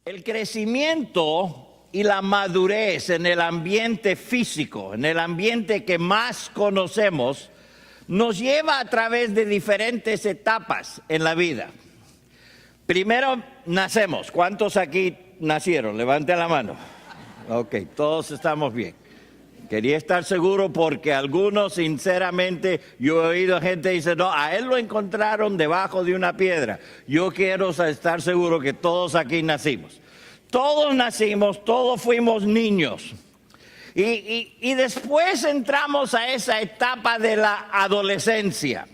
El crecimiento y la madurez en el ambiente físico, en el ambiente que más conocemos, nos lleva a través de diferentes etapas en la vida. Primero nacemos. ¿Cuántos aquí nacieron? Levante la mano. Ok, todos estamos bien. Quería estar seguro porque algunos, sinceramente, yo he oído gente que dice, no, a él lo encontraron debajo de una piedra. Yo quiero estar seguro que todos aquí nacimos. Todos nacimos, todos fuimos niños. Y después entramos a esa etapa de la adolescencia.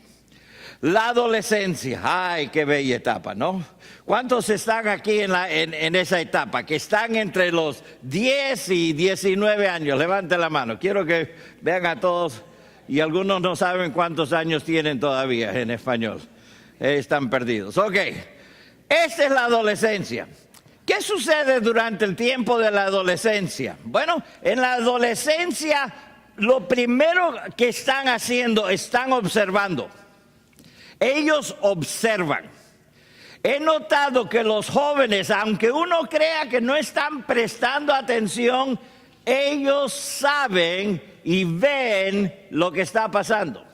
La adolescencia, ay, qué bella etapa, ¿no? ¿Cuántos están aquí en esa etapa? Que están entre los 10 y 19 años. Levanten la mano. Quiero que vean a todos. Y algunos no saben cuántos años tienen todavía en español. Están perdidos. Ok. Esta es la adolescencia. ¿Qué sucede durante el tiempo de la adolescencia? Bueno, en la adolescencia lo primero que están haciendo, están observando. Ellos observan. He notado que los jóvenes, aunque uno crea que no están prestando atención, ellos saben y ven lo que está pasando.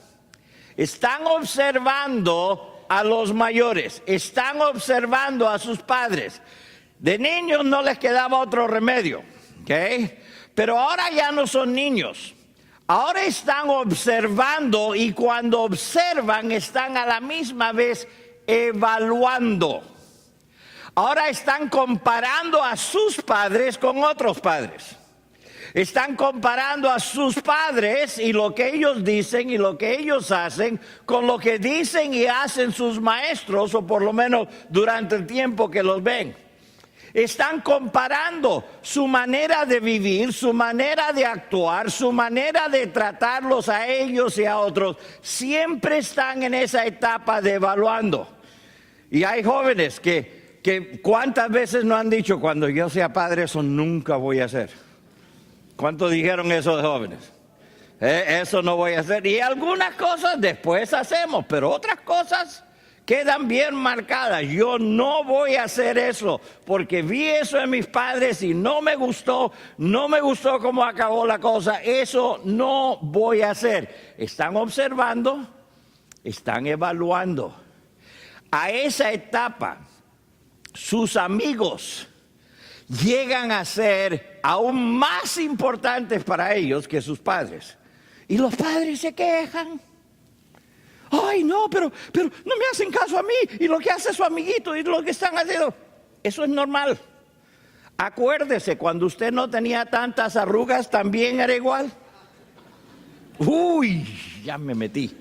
Están observando a los mayores, están observando a sus padres. De niños no les quedaba otro remedio, ¿ok? Pero ahora ya no son niños. Ahora están observando y cuando observan están a la misma vez evaluando. Ahora están comparando a sus padres con otros padres. Están comparando a sus padres y lo que ellos dicen y lo que ellos hacen con lo que dicen y hacen sus maestros, o por lo menos durante el tiempo que los ven. Están comparando su manera de vivir, su manera de actuar, su manera de tratarlos a ellos y a otros. Siempre están en esa etapa de evaluando. Y hay jóvenes que ¿cuántas veces no han dicho, cuando yo sea padre eso nunca voy a hacer? ¿Cuántos dijeron eso de jóvenes? Eso no voy a hacer. Y algunas cosas después hacemos, pero otras cosas quedan bien marcadas. Yo no voy a hacer eso porque vi eso en mis padres y no me gustó cómo acabó la cosa. Eso no voy a hacer. Están observando, están evaluando. A esa etapa, sus amigos llegan a ser aún más importantes para ellos que sus padres. Y los padres se quejan. Ay, no, pero no me hacen caso a mí y lo que hace su amiguito y lo que están haciendo. Eso es normal. Acuérdese, cuando usted no tenía tantas arrugas, también era igual. Uy, ya me metí.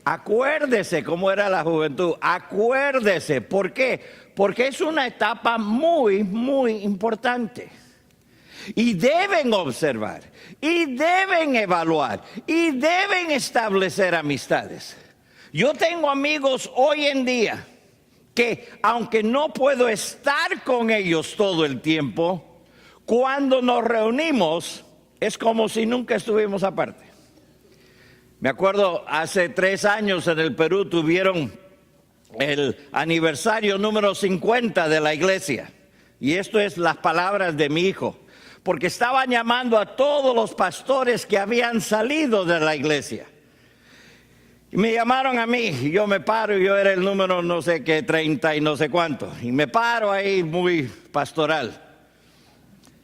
Acuérdese cómo era la juventud. Acuérdese. ¿Por qué? Porque es una etapa muy, muy importante. Y deben observar, y deben evaluar, y deben establecer amistades. Yo tengo amigos hoy en día que, aunque no puedo estar con ellos todo el tiempo, cuando nos reunimos es como si nunca estuvimos aparte. Me acuerdo, hace 3 años en el Perú tuvieron el aniversario número 50 de la iglesia. Y esto es las palabras de mi hijo. Porque estaban llamando a todos los pastores que habían salido de la iglesia. Y me llamaron a mí, y yo me paro, y yo era el número no sé qué, 30 y no sé cuánto. Y me paro ahí muy pastoral.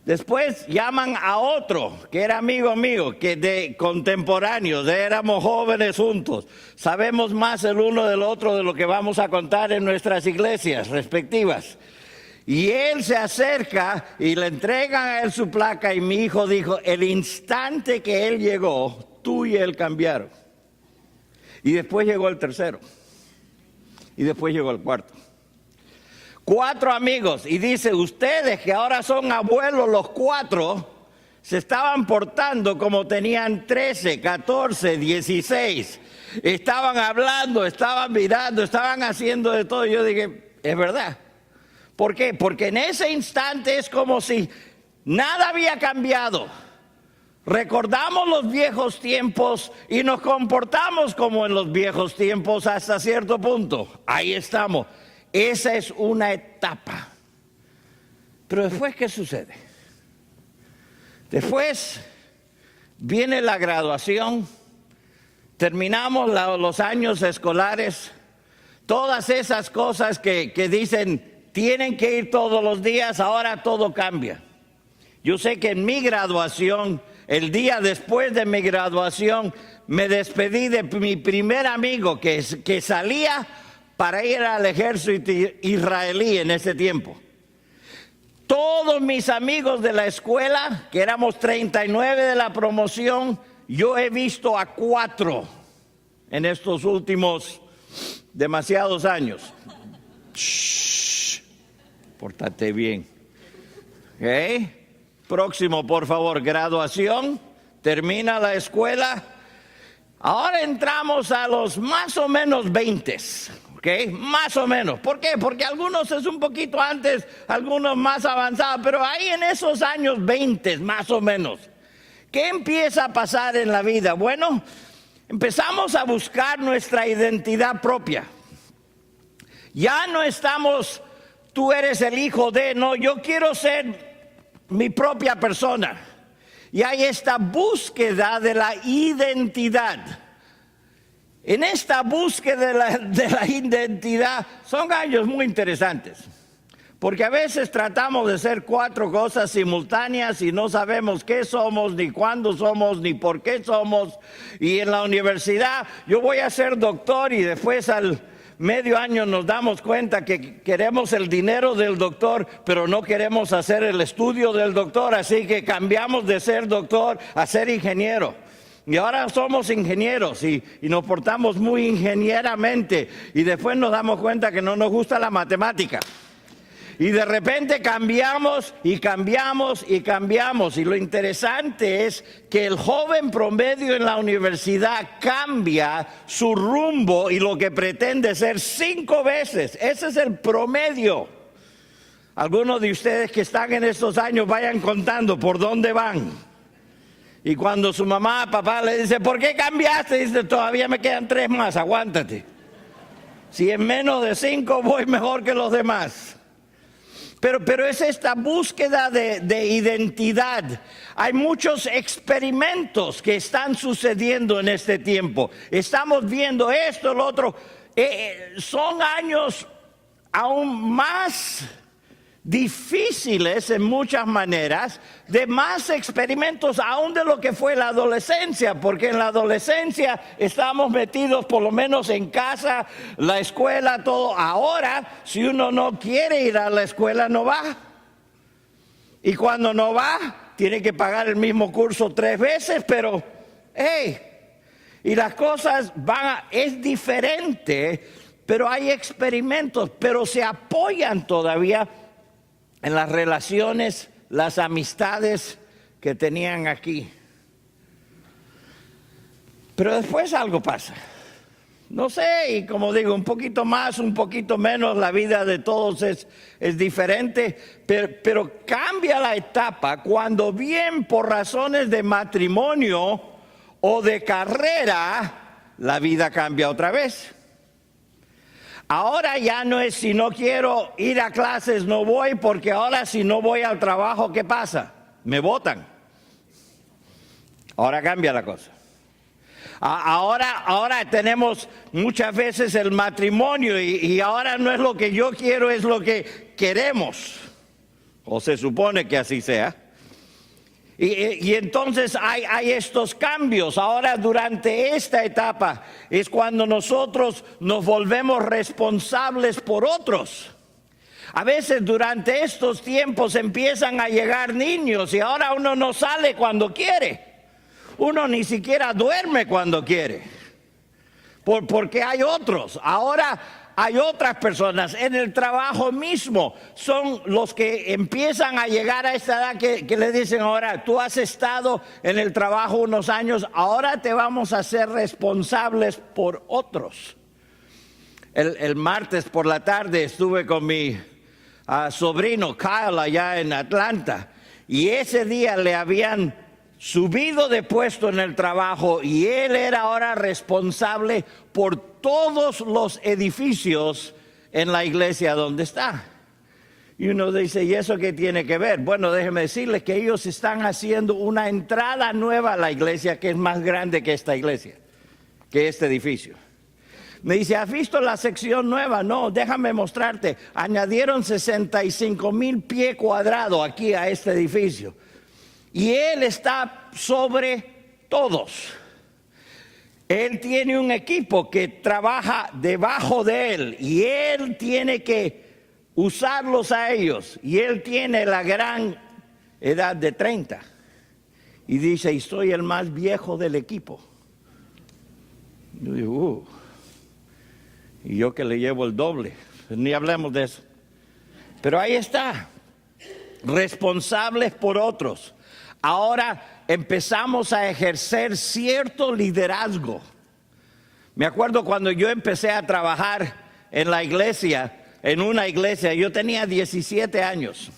Después llaman a otro, que era amigo mío, que de contemporáneos, éramos jóvenes juntos. Sabemos más el uno del otro de lo que vamos a contar en nuestras iglesias respectivas. Y él se acerca y le entregan a él su placa y mi hijo dijo, el instante que él llegó, tú y él cambiaron. Y después llegó el tercero. Y después llegó el cuarto. 4 amigos. Y dice, ustedes que ahora son abuelos los 4, se estaban portando como tenían 13, 14, 16. Estaban hablando, estaban mirando, estaban haciendo de todo. Yo dije, es verdad. ¿Por qué? Porque en ese instante es como si nada había cambiado. Recordamos los viejos tiempos y nos comportamos como en los viejos tiempos hasta cierto punto. Ahí estamos. Esa es una etapa. Pero después, ¿qué sucede? Después viene la graduación, terminamos los años escolares, todas esas cosas que dicen tienen que ir todos los días, ahora todo cambia. Yo sé que en mi graduación, el día después de mi graduación, me despedí de mi primer amigo que salía para ir al ejército israelí en ese tiempo. Todos mis amigos de la escuela, que éramos 39 de la promoción, yo he visto a 4 en estos últimos demasiados años. Shh, pórtate bien. ¿Okay? Próximo, por favor, graduación, termina la escuela. Ahora entramos a los más o menos 20, ¿ok? Más o menos. ¿Por qué? Porque algunos es un poquito antes, algunos más avanzados, pero ahí en esos años 20, más o menos. ¿Qué empieza a pasar en la vida? Bueno, empezamos a buscar nuestra identidad propia. Ya no estamos, tú eres el hijo de, no, yo quiero ser mi propia persona. Y hay esta búsqueda de la identidad. En esta búsqueda de la identidad son años muy interesantes. Porque a veces tratamos de ser 4 cosas simultáneas y no sabemos qué somos, ni cuándo somos, ni por qué somos. Y en la universidad yo voy a ser doctor y después al medio año nos damos cuenta que queremos el dinero del doctor, pero no queremos hacer el estudio del doctor, así que cambiamos de ser doctor a ser ingeniero. Y ahora somos ingenieros y nos portamos muy ingenieramente y después nos damos cuenta que no nos gusta la matemática. Y de repente cambiamos y cambiamos y cambiamos. Y lo interesante es que el joven promedio en la universidad cambia su rumbo y lo que pretende ser 5 veces. Ese es el promedio. Algunos de ustedes que están en estos años vayan contando por dónde van. Y cuando su mamá, papá le dice, ¿por qué cambiaste? Dice, todavía me quedan 3 más, aguántate. Si en menos de 5 voy mejor que los demás. Pero es esta búsqueda de identidad. Hay muchos experimentos que están sucediendo en este tiempo. Estamos viendo esto, lo otro. Son años aún más difíciles en muchas maneras, de más experimentos aún de lo que fue la adolescencia, porque en la adolescencia estábamos metidos por lo menos en casa, la escuela, todo. Ahora, si uno no quiere ir a la escuela, no va. Y cuando no va, tiene que pagar el mismo curso 3 veces, pero, hey, y las cosas es diferente, pero hay experimentos, pero se apoyan todavía en las relaciones, las amistades que tenían aquí. Pero después algo pasa. No sé, y como digo, un poquito más, un poquito menos, la vida de todos es diferente, pero cambia la etapa cuando bien por razones de matrimonio o de carrera, la vida cambia otra vez. Ahora ya no es si no quiero ir a clases, no voy, porque ahora si no voy al trabajo, ¿qué pasa? Me botan. Ahora cambia la cosa. Ahora tenemos muchas veces el matrimonio y ahora no es lo que yo quiero, es lo que queremos. O se supone que así sea. Y entonces hay estos cambios. Ahora durante esta etapa es cuando nosotros nos volvemos responsables por otros. A veces durante estos tiempos empiezan a llegar niños y ahora uno no sale cuando quiere. Uno ni siquiera duerme cuando quiere. Porque hay otros. Ahora hay otras personas en el trabajo mismo, son los que empiezan a llegar a esta edad que le dicen ahora, tú has estado en el trabajo unos años, ahora te vamos a hacer responsables por otros. El martes por la tarde estuve con mi sobrino Kyle allá en Atlanta y ese día le habían subido de puesto en el trabajo y él era ahora responsable por todos los edificios en la iglesia donde está. Y uno dice, ¿y eso qué tiene que ver? Bueno, déjeme decirles que ellos están haciendo una entrada nueva a la iglesia que es más grande que esta iglesia, que este edificio. Me dice, ¿has visto la sección nueva? No, déjame mostrarte. Añadieron 65,000 pies cuadrados aquí a este edificio. Y él está sobre todos. Él tiene un equipo que trabaja debajo de él y él tiene que usarlos a ellos. Y él tiene la gran edad de 30. Y dice, y soy el más viejo del equipo. Yo digo, y yo que le llevo el doble. Ni hablemos de eso. Pero ahí está. Responsables por otros. Ahora empezamos a ejercer cierto liderazgo. Me acuerdo cuando yo empecé a trabajar en la iglesia, en una iglesia, yo tenía 17 años.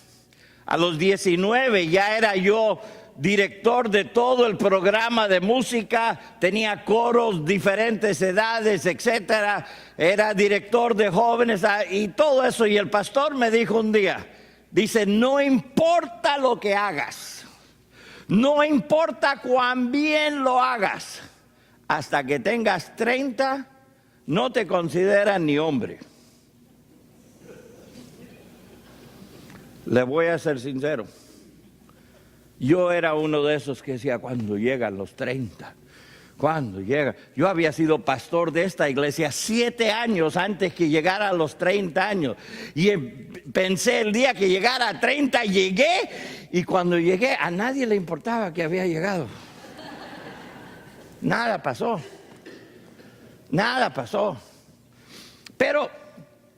A los 19 ya era yo director de todo el programa de música, tenía coros, diferentes edades, etcétera. Era director de jóvenes y todo eso. Y el pastor me dijo un día, dice, no importa lo que hagas, no importa cuán bien lo hagas, hasta que tengas 30, no te consideran ni hombre. Le voy a ser sincero. Yo era uno de esos que decía, ¿cuándo llegan los 30? ¿Cuándo llega? Yo había sido pastor de esta iglesia 7 años antes que llegara a los 30 años. Y pensé el día que llegara a 30, llegué. Y cuando llegué, a nadie le importaba que había llegado. Nada pasó. Nada pasó. Pero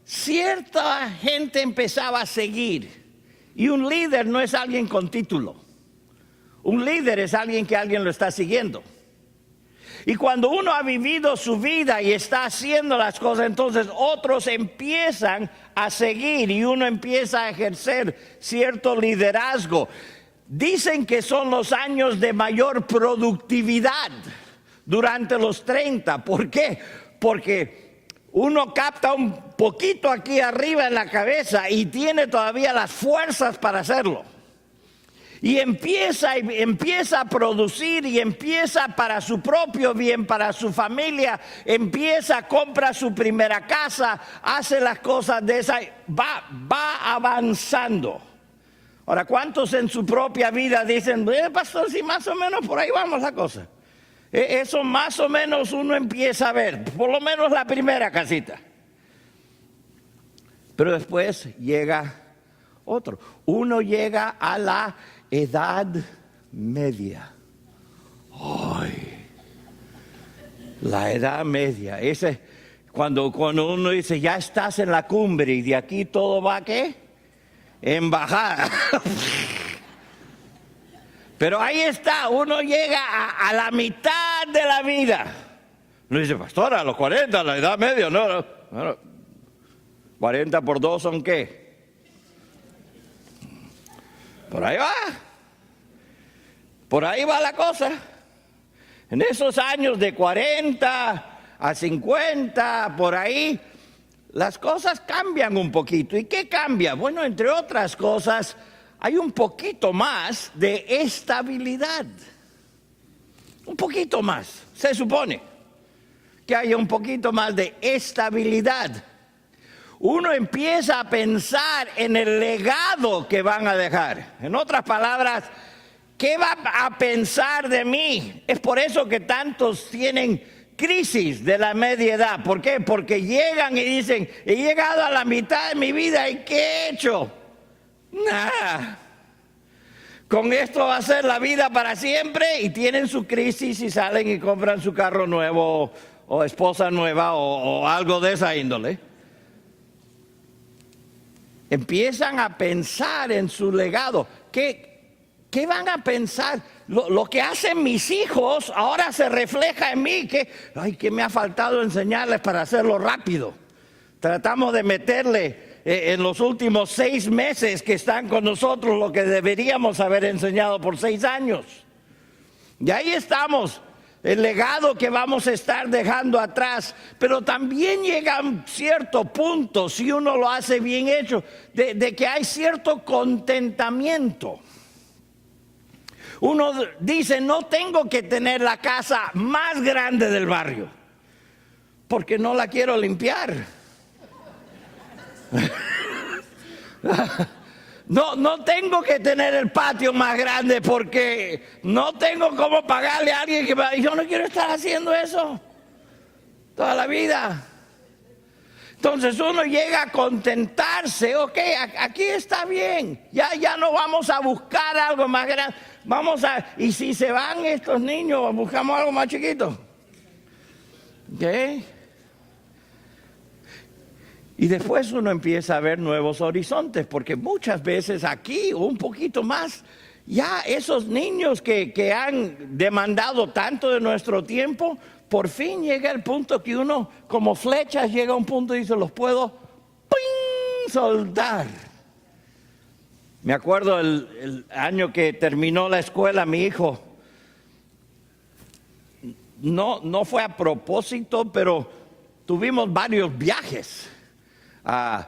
cierta gente empezaba a seguir. Y un líder no es alguien con título. Un líder es alguien que alguien lo está siguiendo. Y cuando uno ha vivido su vida y está haciendo las cosas, entonces otros empiezan a seguir y uno empieza a ejercer cierto liderazgo. Dicen que son los años de mayor productividad durante los 30. ¿Por qué? Porque uno capta un poquito aquí arriba en la cabeza y tiene todavía las fuerzas para hacerlo. Y empieza a producir y empieza para su propio bien, para su familia, compra su primera casa, hace las cosas de esa, va avanzando. Ahora, ¿cuántos en su propia vida dicen, pastor, si más o menos por ahí vamos la cosa? Eso más o menos uno empieza a ver, por lo menos la primera casita. Pero después llega otro. Uno llega a la edad media. ¡Ay! La edad media. Cuando uno dice, ya estás en la cumbre y de aquí todo va, ¿qué? En bajada. Pero ahí está, uno llega a la mitad de la vida. Uno dice, pastor, a los 40, la edad media, no. 40 por 2 son ¿qué? Por ahí va. Por ahí va la cosa. En esos años de 40 a 50, por ahí, las cosas cambian un poquito. ¿Y qué cambia? Bueno, entre otras cosas, hay un poquito más de estabilidad. Un poquito más. Se supone que haya un poquito más de estabilidad. Uno empieza a pensar en el legado que van a dejar. En otras palabras, ¿qué va a pensar de mí? Es por eso que tantos tienen crisis de la media edad. ¿Por qué? Porque llegan y dicen, he llegado a la mitad de mi vida y ¿qué he hecho? Nada. Con esto va a ser la vida para siempre y tienen su crisis y salen y compran su carro nuevo o esposa nueva o algo de esa índole. Empiezan a pensar en su legado. ¿Qué van a pensar? Lo que hacen mis hijos ahora se refleja en mí. ¿Qué me ha faltado enseñarles para hacerlo rápido? Tratamos de meterle en los últimos 6 meses que están con nosotros lo que deberíamos haber enseñado por 6 años. Y ahí estamos el legado que vamos a estar dejando atrás, pero también llega a un cierto punto, si uno lo hace bien hecho, de que hay cierto contentamiento. Uno dice, no tengo que tener la casa más grande del barrio, porque no la quiero limpiar. No tengo que tener el patio más grande porque no tengo cómo pagarle a alguien yo no quiero estar haciendo eso toda la vida. Entonces uno llega a contentarse, ok, aquí está bien, ya no vamos a buscar algo más grande, y si se van estos niños, buscamos algo más chiquito. ¿Ok? Y después uno empieza a ver nuevos horizontes, porque muchas veces aquí, o un poquito más, ya esos niños que han demandado tanto de nuestro tiempo, por fin llega el punto que uno, como flechas, llega a un punto y dice, los puedo ¡ping! Soltar. Me acuerdo el año que terminó la escuela, mi hijo, no fue a propósito, pero tuvimos varios viajes a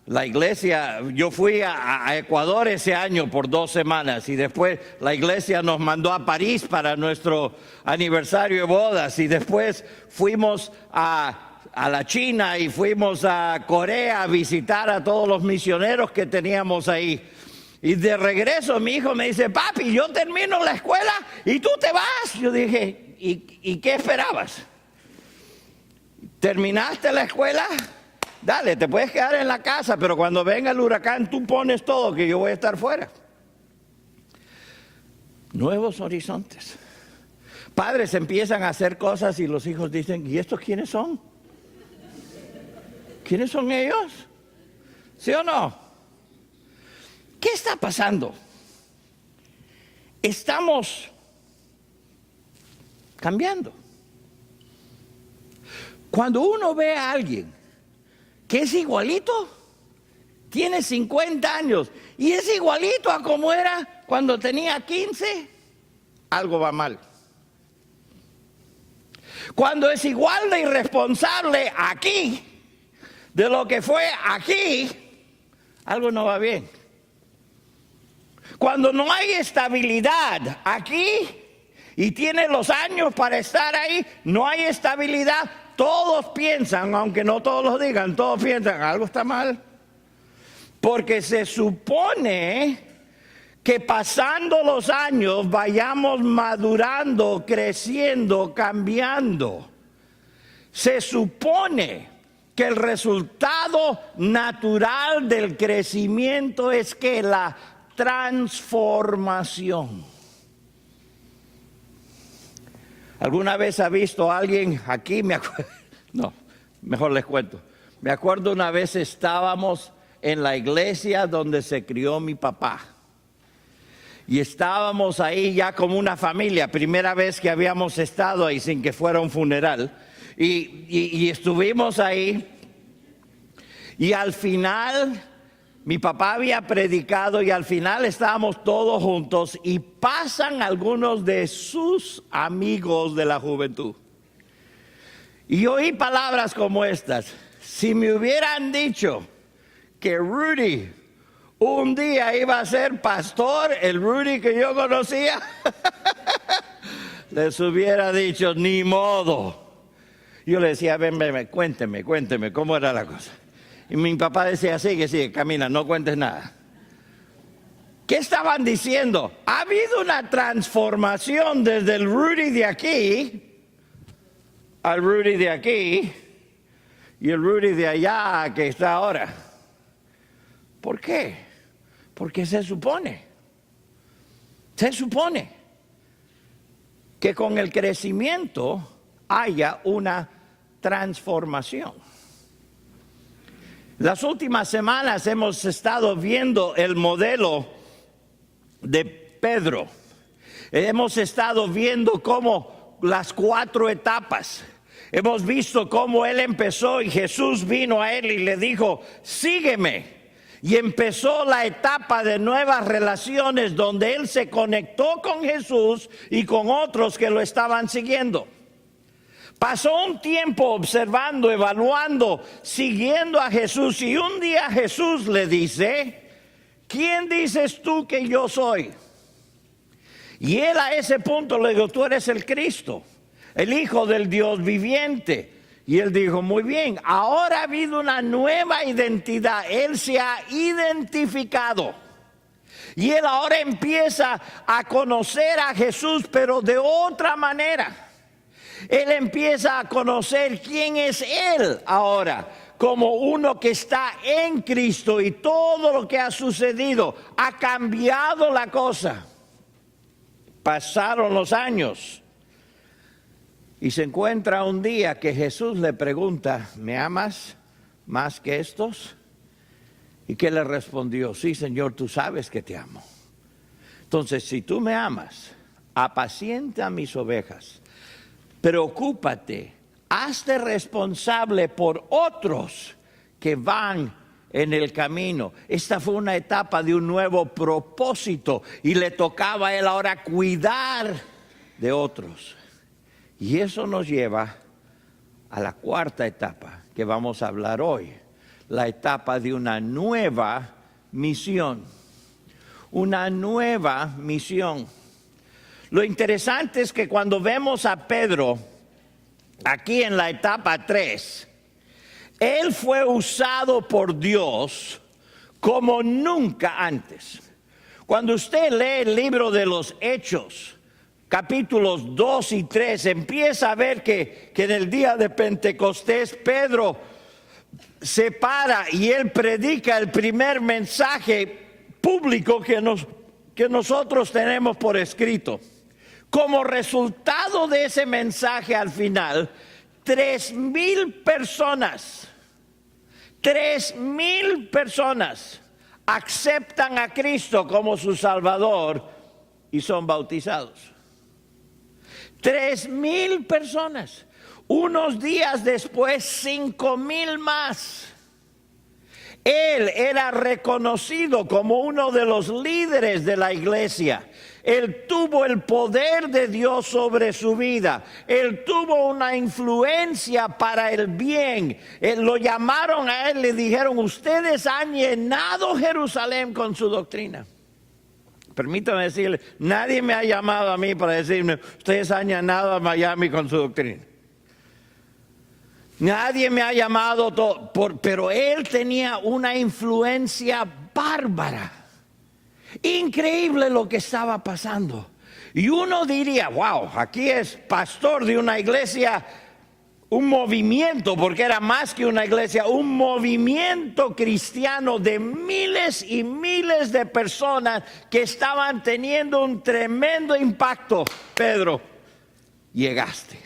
la iglesia. Yo fui a Ecuador ese año por 2 semanas y después la iglesia nos mandó a París para nuestro aniversario de bodas y después fuimos a la China y fuimos a Corea a visitar a todos los misioneros que teníamos ahí. Y de regreso mi hijo me dice, papi, yo termino la escuela y tú te vas. Yo dije, ¿y qué esperabas? ¿Terminaste la escuela? Dale, te puedes quedar en la casa, pero cuando venga el huracán tú pones todo, que yo voy a estar fuera. Nuevos horizontes. Padres empiezan a hacer cosas y los hijos dicen, ¿y estos quiénes son? ¿Quiénes son ellos? ¿Sí o no? ¿Qué está pasando? Estamos cambiando. Cuando uno ve a alguien que es igualito, tiene 50 años y es igualito a como era cuando tenía 15, algo va mal. Cuando es igual de irresponsable aquí de lo que fue aquí, algo no va bien. Cuando no hay estabilidad aquí y tiene los años para estar ahí, no hay estabilidad. Todos piensan, aunque no todos lo digan, todos piensan, algo está mal. Porque se supone que pasando los años vayamos madurando, creciendo, cambiando. Se supone que el resultado natural del crecimiento es que la transformación. ¿Alguna vez ha visto a alguien aquí? No, mejor les cuento. Me acuerdo una vez estábamos en la iglesia donde se crió mi papá. Y estábamos ahí ya como una familia, primera vez que habíamos estado ahí sin que fuera un funeral. Y estuvimos ahí. Y al final, mi papá había predicado y al final estábamos todos juntos y pasan algunos de sus amigos de la juventud. Y oí palabras como estas. Si me hubieran dicho que Rudy un día iba a ser pastor, el Rudy que yo conocía, les hubiera dicho, ni modo. Yo le decía, ven, cuénteme, ¿cómo era la cosa? Y mi papá decía, sigue, camina, no cuentes nada. ¿Qué estaban diciendo? Ha habido una transformación desde el Rudy de aquí al Rudy de aquí y el Rudy de allá que está ahora. ¿Por qué? Porque se supone que con el crecimiento haya una transformación. Las últimas semanas hemos estado viendo el modelo de Pedro. Hemos estado viendo cómo las 4 etapas. Hemos visto cómo él empezó y Jesús vino a él y le dijo, sígueme. Y empezó la etapa de nuevas relaciones donde él se conectó con Jesús y con otros que lo estaban siguiendo. Pasó un tiempo observando, evaluando, siguiendo a Jesús, y un día Jesús le dice: ¿quién dices tú que yo soy? Y él a ese punto le dijo: tú eres el Cristo, el Hijo del Dios viviente. Y él dijo: muy bien, ahora ha habido una nueva identidad. Él se ha identificado. Y él ahora empieza a conocer a Jesús, pero de otra manera. Él empieza a conocer quién es él ahora, como uno que está en Cristo, y todo lo que ha sucedido ha cambiado la cosa. Pasaron los años y se encuentra un día que Jesús le pregunta: ¿me amas más que estos? ¿Y qué le respondió? Sí, Señor, tú sabes que te amo. Entonces, si tú me amas, apacienta mis ovejas. Preocúpate, hazte responsable por otros que van en el camino. Esta fue una etapa de un nuevo propósito y le tocaba a él ahora cuidar de otros. Y eso nos lleva a la cuarta etapa que vamos a hablar hoy, la etapa de una nueva misión. Una nueva misión. Lo interesante es que cuando vemos a Pedro aquí en la etapa 3, él fue usado por Dios como nunca antes. Cuando usted lee el libro de los Hechos, capítulos 2 y 3, empieza a ver que en el día de Pentecostés Pedro se para y él predica el primer mensaje público que nosotros tenemos por escrito. Como resultado de ese mensaje, al final, 3,000 personas aceptan a Cristo como su Salvador y son bautizados. 3,000 personas. Unos días después, 5,000 más. Él era reconocido como uno de los líderes de la iglesia. Él tuvo el poder de Dios sobre su vida. Él tuvo una influencia para el bien. Lo llamaron a él, le dijeron: ustedes han llenado Jerusalén con su doctrina. Permítame decirle, nadie me ha llamado a mí para decirme: ustedes han llenado a Miami con su doctrina. Nadie me ha llamado, pero él tenía una influencia bárbara. Increíble lo que estaba pasando. Y uno diría: wow, aquí es pastor de una iglesia, un movimiento, porque era más que una iglesia, un movimiento cristiano de miles y miles de personas que estaban teniendo un tremendo impacto. Pedro, llegaste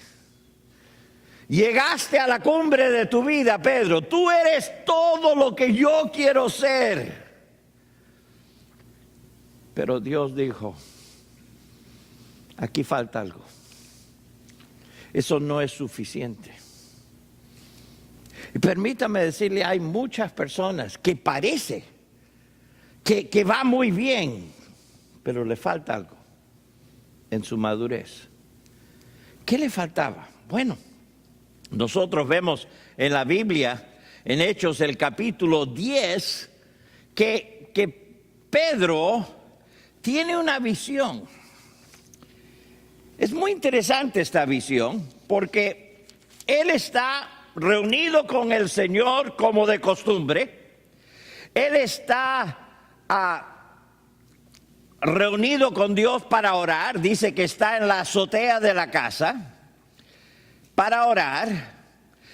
a la cumbre de tu vida, Pedro. Tú eres todo lo que yo quiero ser. Pero Dios dijo: aquí falta algo. Eso no es suficiente. Y permítame decirle, hay muchas personas que parece que va muy bien, pero le falta algo en su madurez. ¿Qué le faltaba? Bueno, nosotros vemos en la Biblia, en Hechos el capítulo 10, que Pedro tiene una visión. Es muy interesante esta visión, porque él está reunido con el Señor como de costumbre. Él está reunido con Dios para orar. Dice que está en la azotea de la casa para orar.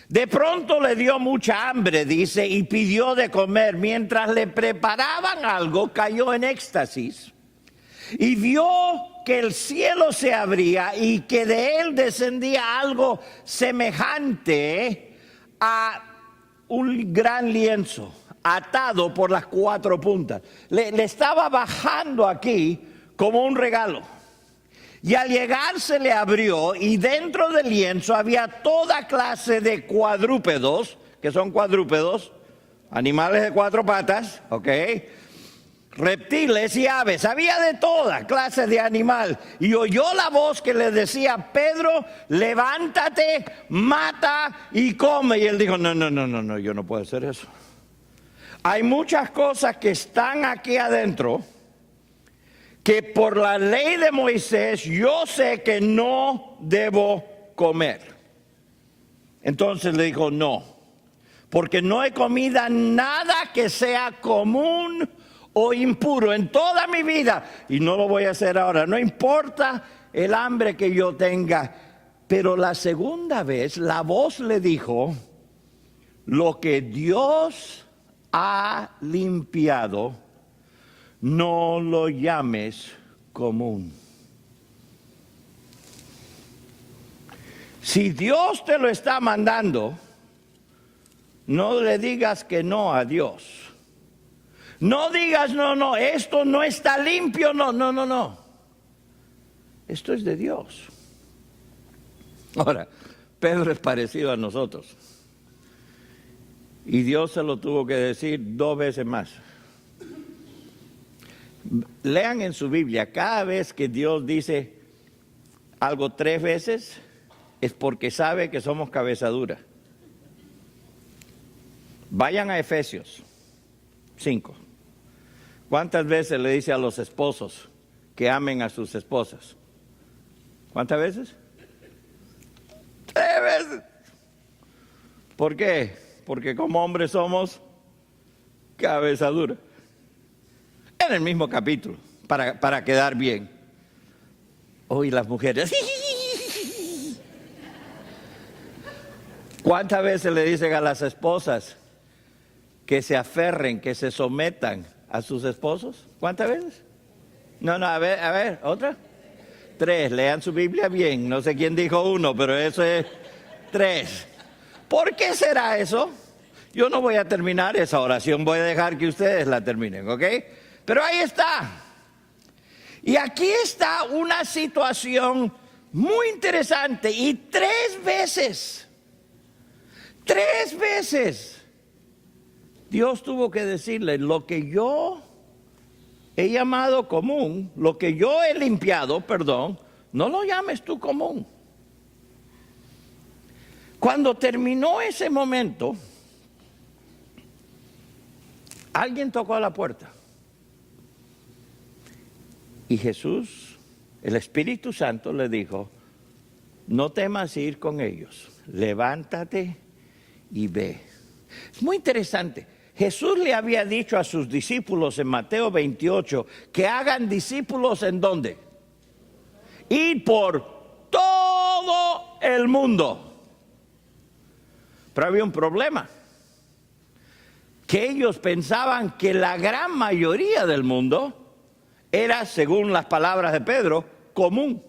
De pronto le dio mucha hambre, dice, y pidió de comer. Mientras le preparaban algo, cayó en éxtasis y vio que el cielo se abría y que de él descendía algo semejante a un gran lienzo atado por las 4 puntas. Le estaba bajando aquí como un regalo. Y al llegar se le abrió y dentro del lienzo había toda clase de cuadrúpedos. ¿Qué son cuadrúpedos? animales de 4 patas, ¿ok? Reptiles y aves, había de toda clase de animal. Y oyó la voz que le decía: Pedro, levántate, mata y come. Y él dijo: no, yo no puedo hacer eso. Hay muchas cosas que están aquí adentro que por la ley de Moisés yo sé que no debo comer. Entonces le dijo: no, porque no he comido nada que sea común o impuro en toda mi vida, y no lo voy a hacer ahora, no importa el hambre que yo tenga. Pero la segunda vez la voz le dijo: lo que Dios ha limpiado, no lo llames común. Si Dios te lo está mandando, no le digas que no a Dios. No digas: no, esto no está limpio, no. Esto es de Dios. Ahora, Pedro es parecido a nosotros. Y Dios se lo tuvo que decir 2 veces más. Lean en su Biblia, cada vez que Dios dice algo 3 veces, es porque sabe que somos cabeza dura. Vayan a Efesios 5. ¿Cuántas veces le dice a los esposos que amen a sus esposas? ¿Cuántas veces? 3 veces. ¿Por qué? Porque como hombres somos cabeza dura. En el mismo capítulo, para quedar bien. Hoy las mujeres. ¿Cuántas veces le dicen a las esposas que se aferren, que se sometan a sus esposos? ¿Cuántas veces? No, a ver, ¿otra? 3, lean su Biblia bien. No sé quién dijo 1, pero eso es 3. ¿Por qué será eso? Yo no voy a terminar esa oración, voy a dejar que ustedes la terminen, ¿ok? Pero ahí está. Y aquí está una situación muy interesante. Y 3 veces, Dios tuvo que decirle: lo que yo he llamado común, lo que yo he limpiado, no lo llames tú común. Cuando terminó ese momento, alguien tocó a la puerta. Y Jesús, el Espíritu Santo, le dijo: no temas ir con ellos, levántate y ve. Es muy interesante. Jesús le había dicho a sus discípulos en Mateo 28 que hagan discípulos ¿en dónde? Ir por todo el mundo. Pero había un problema. Que ellos pensaban que la gran mayoría del mundo era, según las palabras de Pedro, común.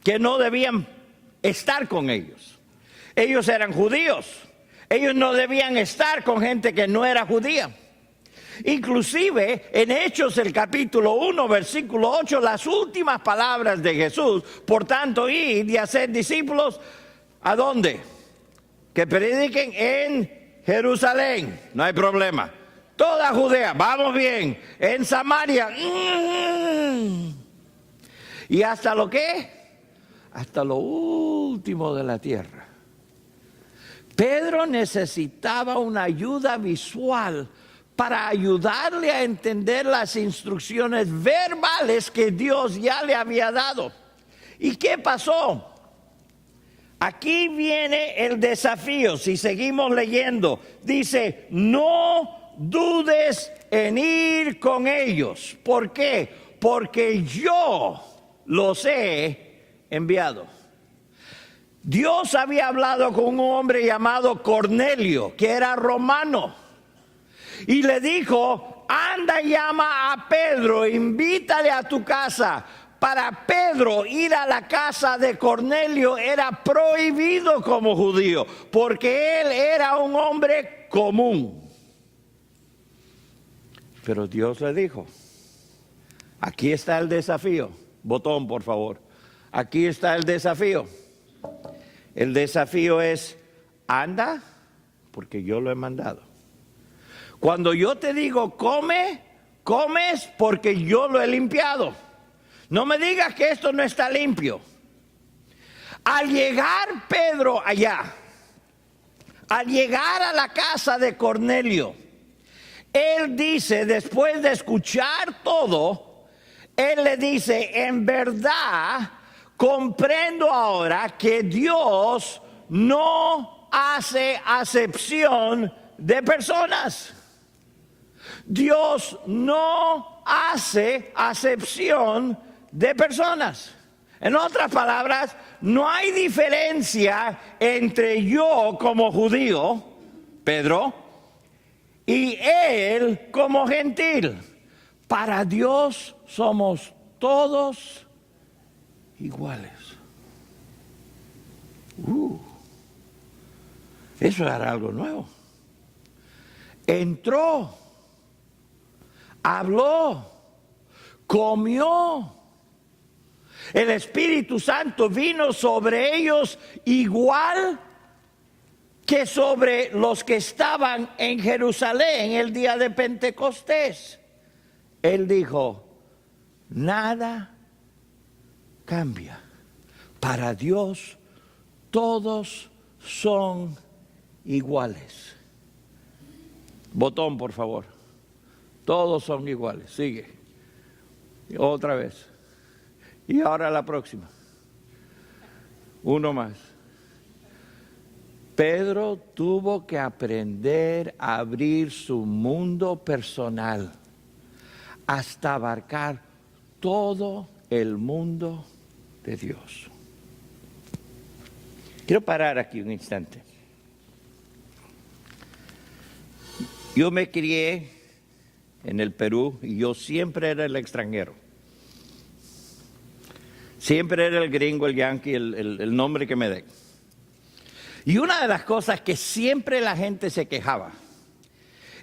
Que no debían estar con ellos. Ellos eran judíos. Ellos no debían estar con gente que no era judía. Inclusive en Hechos el capítulo 1 versículo 8, las últimas palabras de Jesús: por tanto, id y hacer discípulos, ¿a dónde? Que prediquen en Jerusalén, no hay problema. Toda Judea, vamos bien. En Samaria, y hasta lo que, hasta lo último de la tierra. Pedro necesitaba una ayuda visual para ayudarle a entender las instrucciones verbales que Dios ya le había dado. ¿Y qué pasó? Aquí viene el desafío. Si seguimos leyendo, dice: no dudes en ir con ellos. ¿Por qué? Porque yo los he enviado. Dios había hablado con un hombre llamado Cornelio, que era romano, y le dijo: anda, llama a Pedro, invítale a tu casa. Para Pedro, ir a la casa de Cornelio era prohibido como judío, porque él era un hombre común. Pero Dios le dijo: aquí está el desafío. Botón, por favor. Aquí está el desafío. El desafío es: anda, porque yo lo he mandado. Cuando yo te digo come, comes porque yo lo he limpiado. No me digas que esto no está limpio. Al llegar Pedro allá, al llegar a la casa de Cornelio, él dice, después de escuchar todo, él le dice, en verdad comprendo ahora que Dios no hace acepción de personas. Dios no hace acepción de personas. En otras palabras, no hay diferencia entre yo como judío, Pedro, y él como gentil. Para Dios somos todos iguales. Eso era algo nuevo. Entró, habló, comió. El Espíritu Santo vino sobre ellos igual que sobre los que estaban en Jerusalén el día de Pentecostés. Él dijo, nada cambia. Para Dios todos son iguales. Botón, por favor. Todos son iguales. Sigue. Otra vez. Y ahora la próxima. Uno más. Pedro tuvo que aprender a abrir su mundo personal hasta abarcar todo el mundo de Dios. Quiero parar aquí un instante. Yo me crié en el Perú y yo siempre era el extranjero. Siempre era el gringo, el yankee, el nombre que me den. Y una de las cosas que siempre la gente se quejaba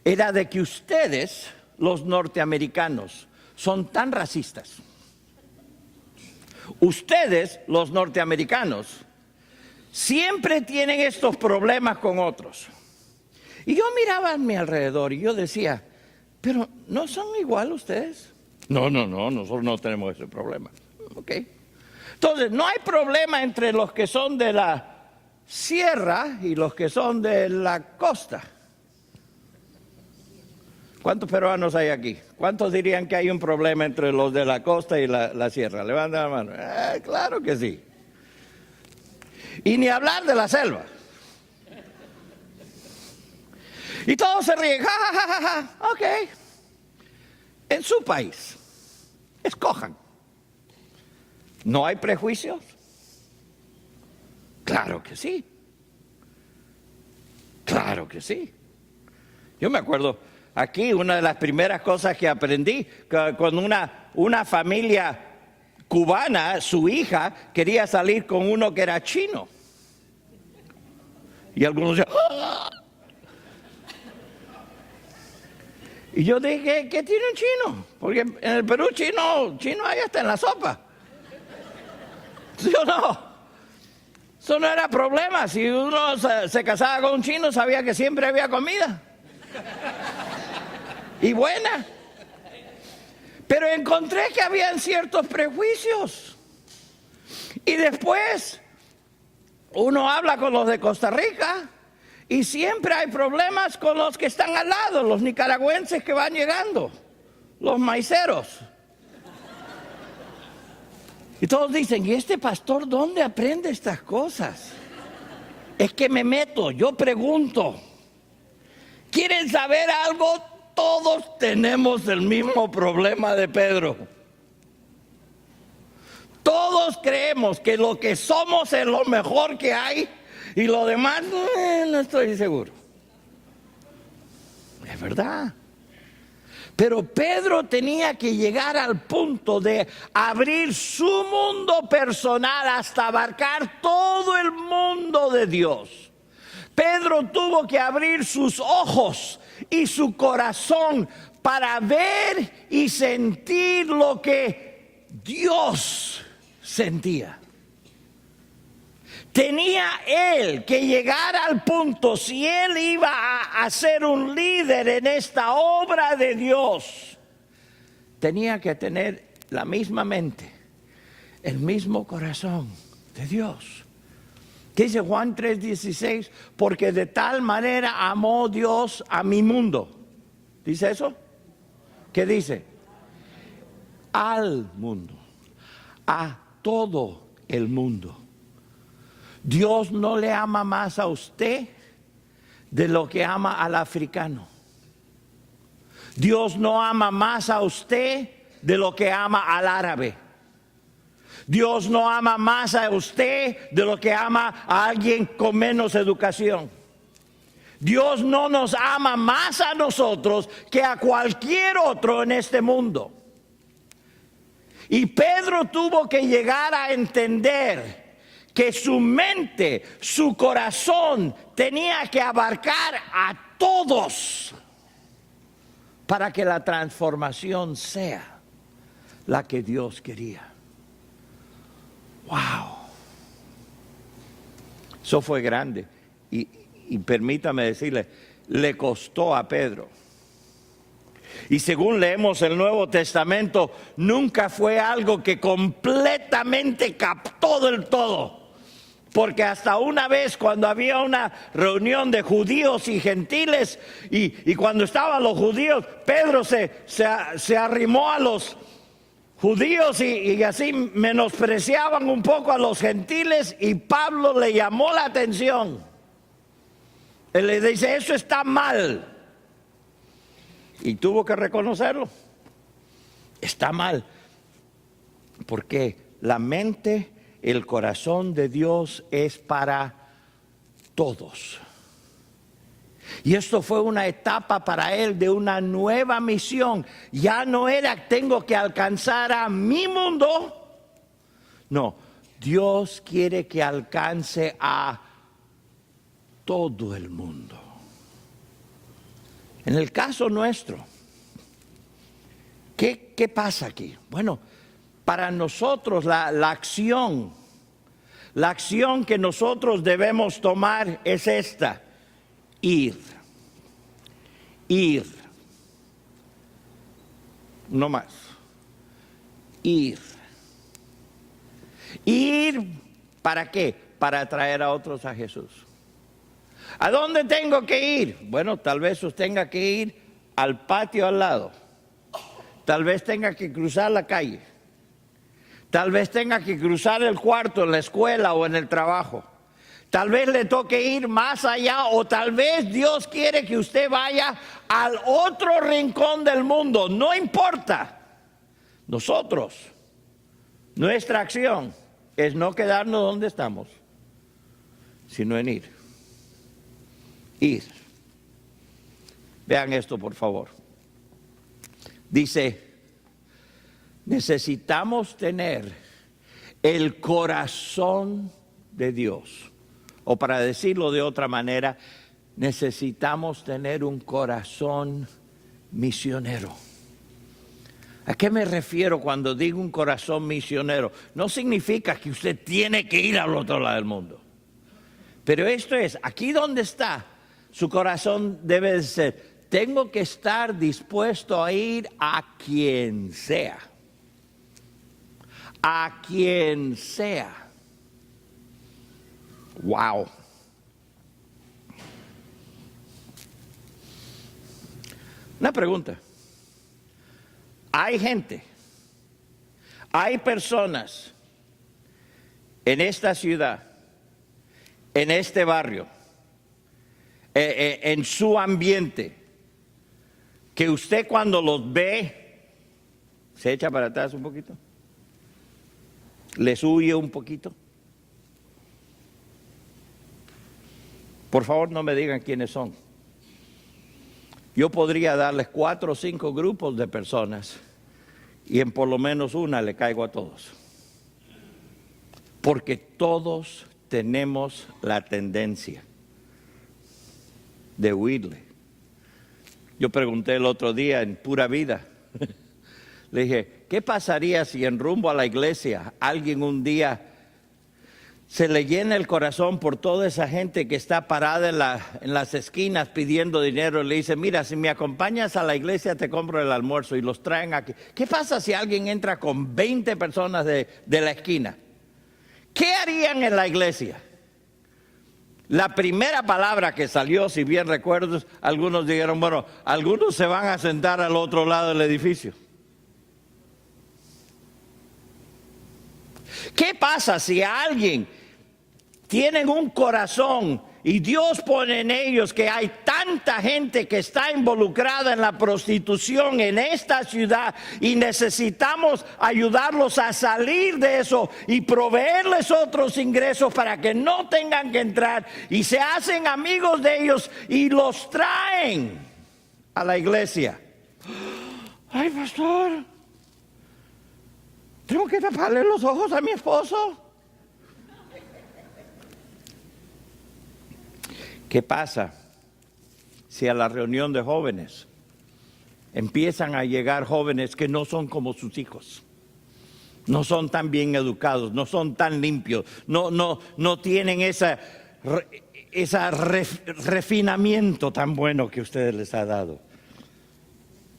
era de que ustedes, los norteamericanos, son tan racistas. Ustedes, los norteamericanos, siempre tienen estos problemas con otros. Y yo miraba a mi alrededor y yo decía, pero ¿no son igual ustedes? No, nosotros no tenemos ese problema. Ok. Entonces, no hay problema entre los que son de la sierra y los que son de la costa. ¿Cuántos peruanos hay aquí? ¿Cuántos dirían que hay un problema entre los de la costa y la sierra? Levanten la mano. Claro que sí. Y ni hablar de la selva. Y todos se ríen. Ja, ja, ja, ja, ja. Ok. En su país, escojan. ¿No hay prejuicios? Claro que sí. Claro que sí. Yo me acuerdo, aquí una de las primeras cosas que aprendí, con una familia cubana, su hija quería salir con uno que era chino. Y algunos decían, ¡ah! Y yo dije, ¿qué tiene un chino? Porque en el Perú chino hay hasta en la sopa. ¿Sí o no? Eso no era problema. Si uno se casaba con un chino, sabía que siempre había comida. Y buena. Pero encontré que habían ciertos prejuicios. Y después, uno habla con los de Costa Rica y siempre hay problemas con los que están al lado, los nicaragüenses que van llegando, los maiceros. Y todos dicen, ¿y este pastor dónde aprende estas cosas? Es que me meto, yo pregunto. ¿Quieren saber algo? Todos tenemos el mismo problema de Pedro. Todos creemos que lo que somos es lo mejor que hay y lo demás no estoy seguro. Es verdad. Pero Pedro tenía que llegar al punto de abrir su mundo personal hasta abarcar todo el mundo de Dios. Pedro tuvo que abrir sus ojos y su corazón para ver y sentir lo que Dios sentía. Tenía él que llegar al punto, si él iba a ser un líder en esta obra de Dios, tenía que tener la misma mente, el mismo corazón de Dios. ¿Qué dice Juan 3:16? Porque de tal manera amó Dios a mi mundo. ¿Dice eso? ¿Qué dice? Al mundo, a todo el mundo. Dios no le ama más a usted de lo que ama al africano. Dios no ama más a usted de lo que ama al árabe. Dios no ama más a usted de lo que ama a alguien con menos educación. Dios no nos ama más a nosotros que a cualquier otro en este mundo. Y Pedro tuvo que llegar a entender que su mente, su corazón tenía que abarcar a todos para que la transformación sea la que Dios quería. ¡Wow! Eso fue grande. Y permítame decirle, le costó a Pedro. Y según leemos el Nuevo Testamento, nunca fue algo que completamente captó del todo. Porque hasta una vez cuando había una reunión de judíos y gentiles, y cuando estaban los judíos, Pedro se arrimó a los judíos y así menospreciaban un poco a los gentiles, y Pablo le llamó la atención. Él le dice, eso está mal. Y tuvo que reconocerlo. Está mal. Porque la mente, el corazón de Dios es para todos. Y esto fue una etapa para él de una nueva misión. Ya no era tengo que alcanzar a mi mundo. No, Dios quiere que alcance a todo el mundo. En el caso nuestro, ¿qué pasa aquí? Bueno, para nosotros la acción que nosotros debemos tomar es esta: ir. No más. Ir. ¿Para qué? Para atraer a otros a Jesús. ¿A dónde tengo que ir? Bueno, tal vez usted tenga que ir al patio al lado. Tal vez tenga que cruzar la calle. Tal vez tenga que cruzar el cuarto en la escuela o en el trabajo. Tal vez le toque ir más allá, o tal vez Dios quiere que usted vaya al otro rincón del mundo. No importa. Nosotros, nuestra acción es no quedarnos donde estamos, sino en ir. Vean esto, por favor. Dice, necesitamos tener el corazón de Dios. O para decirlo de otra manera, necesitamos tener un corazón misionero. ¿A qué me refiero cuando digo un corazón misionero? No significa que usted tiene que ir al otro lado del mundo. Pero esto es, aquí donde está, su corazón debe de ser, tengo que estar dispuesto a ir a quien sea. A quien sea. Wow. Una pregunta. Hay gente, hay personas en esta ciudad, en este barrio, en su ambiente, que usted cuando los ve, se echa para atrás un poquito, les huye un poquito. Por favor, no me digan quiénes son. Yo podría darles 4 o 5 grupos de personas y en por lo menos una le caigo a todos. Porque todos tenemos la tendencia de huirle. Yo pregunté el otro día en Pura Vida, le dije, ¿qué pasaría si en rumbo a la iglesia alguien un día se le llena el corazón por toda esa gente que está parada en las esquinas pidiendo dinero. Le dice, mira, si me acompañas a la iglesia te compro el almuerzo, y los traen aquí. ¿Qué pasa si alguien entra con 20 personas de la esquina? ¿Qué harían en la iglesia? La primera palabra que salió, si bien recuerdo, algunos dijeron, bueno, algunos se van a sentar al otro lado del edificio. ¿Qué pasa si alguien tiene un corazón y Dios pone en ellos que hay tanta gente que está involucrada en la prostitución en esta ciudad y necesitamos ayudarlos a salir de eso y proveerles otros ingresos para que no tengan que entrar, y se hacen amigos de ellos y los traen a la iglesia? Ay, pastor, ¿tengo que taparle los ojos a mi esposo? ¿Qué pasa si a la reunión de jóvenes empiezan a llegar jóvenes que no son como sus hijos? No son tan bien educados, no son tan limpios, no tienen ese refinamiento tan bueno que ustedes les ha dado.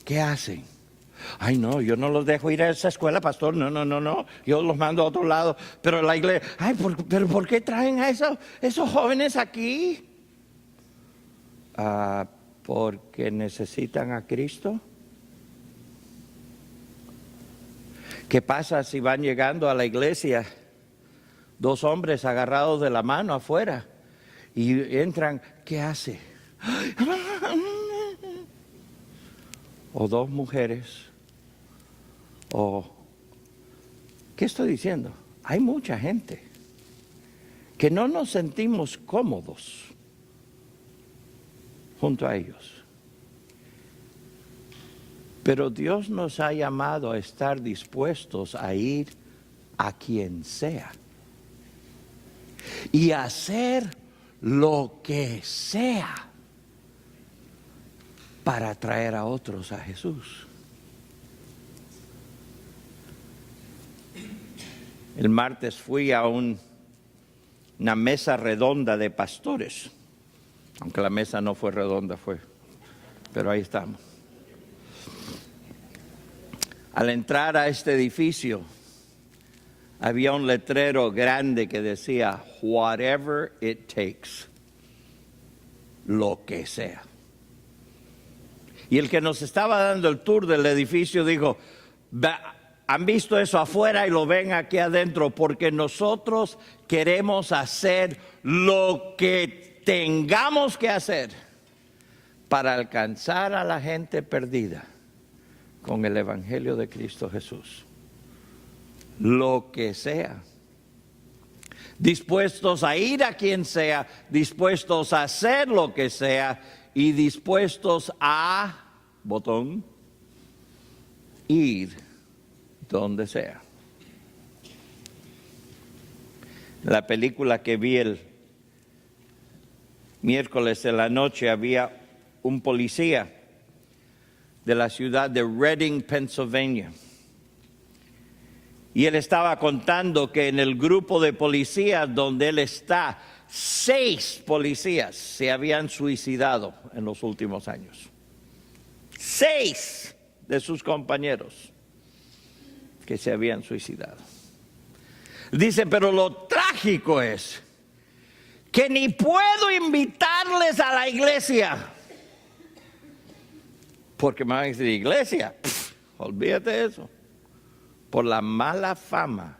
¿Qué hacen? Ay, no, yo no los dejo ir a esa escuela, pastor. No. Yo los mando a otro lado. Pero la iglesia, ay, pero ¿por qué traen a esos jóvenes aquí? Porque necesitan a Cristo. ¿Qué pasa si van llegando a la iglesia dos hombres agarrados de la mano afuera y entran? ¿Qué hace? O dos mujeres. O, ¿qué estoy diciendo? Hay mucha gente que no nos sentimos cómodos junto a ellos. Pero Dios nos ha llamado a estar dispuestos a ir a quien sea y hacer lo que sea para traer a otros a Jesús. El martes fui a una mesa redonda de pastores. Aunque la mesa no fue redonda, pero ahí estamos. Al entrar a este edificio, había un letrero grande que decía, whatever it takes, lo que sea. Y el que nos estaba dando el tour del edificio dijo, han visto eso afuera y lo ven aquí adentro, porque nosotros queremos hacer lo que tengamos que hacer para alcanzar a la gente perdida con el Evangelio de Cristo Jesús. Lo que sea. Dispuestos a ir a quien sea, dispuestos a hacer lo que sea y dispuestos a, ir donde sea. La película que vi el miércoles en la noche, había un policía de la ciudad de Reading, Pennsylvania. Y él estaba contando que en el grupo de policías donde él está, 6 policías se habían suicidado en los últimos años. 6 de sus compañeros que se habían suicidado. Dice, pero lo trágico es que ni puedo invitarles a la iglesia. Porque me van a decir, iglesia, olvídate de eso. Por la mala fama